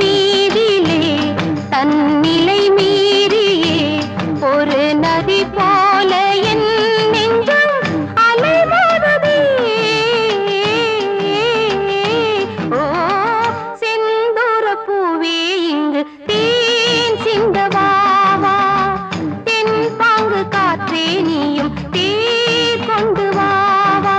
மீதிலே தன்னிலை மீறியே ஒரு நதி போல என் நெஞ்சம் அலைமோதுதே. ஓ செந்தூர பூவே இங்கு தேன் சிந்தவாவா, தென் பாங்கு காற்றே நீயும் தேர் கொண்டு வாவா.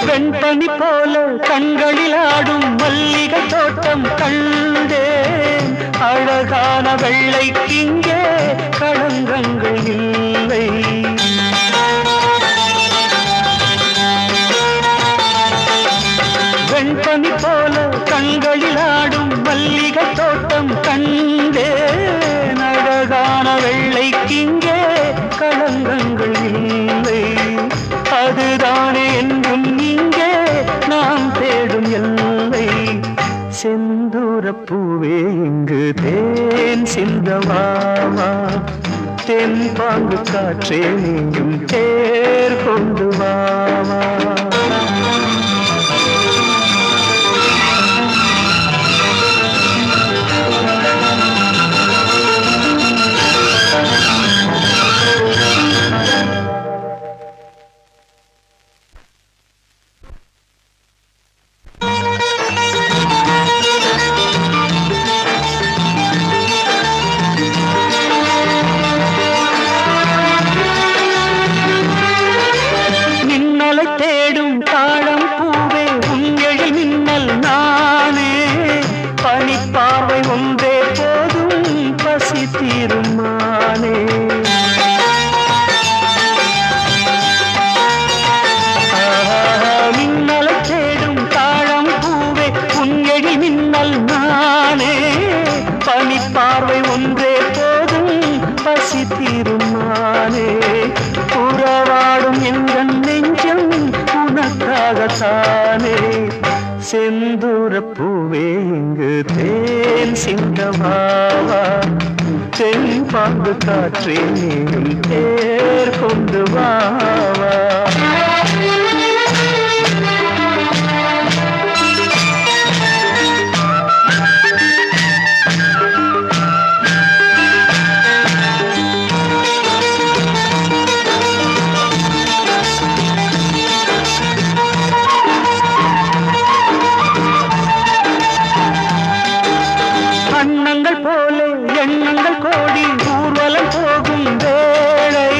வெண்பனி போல கண்களில் ஆடும் மல்லிகை தோட்டம் கண்டேன். அழகான வெள்ளைக்கிங்கே களங்கங்கள் இல்லை. வெண்பனி போல கண்களில் ஆடும் மல்லிகை தோட்டம் கண்டேன். அழகான வெள்ளைக்கிங்கே களங்கங்கள் இல்லை. அதுதானே என்றும் இங்கே நாம் தேடும் எல்லை. செந்தூர பூவே இங்கு தேன் சிந்தவாவா, தென் பாங்கு காற்றே நீயும் தேர் கொண்டு வாவா. தேடும் தாழம் பூவே உன் எழில் மின்னல் நானே. பனிப்பார்வை ஒன்றே போதும் பசி தீருமானே. மின்னலை தேடும் தாழம் பூவே உன் எழில் மின்னல் நானே. பனிப்பார்வை ஒன்றே போதும் பசி தீருமானே. உறவாடும் எங்கள் நெஞ்சம் உனக்காகத்தானே. செந்தூர பூவே இங்கு தேன் சிந்தவாவா, தென் பாங்கு காற்றே நீயும் தேர் கொண்டு வாவா. எண்ணங்கள் போல எண்ணங்கள் கோடி ஊர்வலம் போகும் வேளை.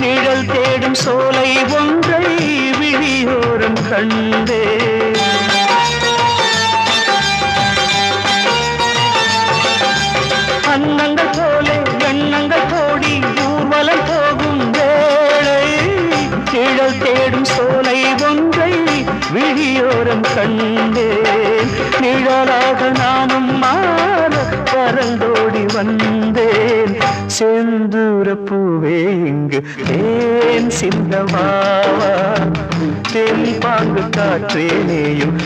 நிழல் தேடும் சோலை ஒன்றை விழியோரம் கண்டே. அன்னங்கள் போல எண்ணங்கள் கோடி ஊர்வலம் போகும் வேளை. நிழல் தேடும் சோலை ஒன்றை விழியோரம் கண்டேன். நிழலாக நானும் மாற பறந்தோடி வந்தேன். செந்தூர பூவே இங்கு தேன் சிந்தவாவா, தென் பாங்கு காற்றே நீயும்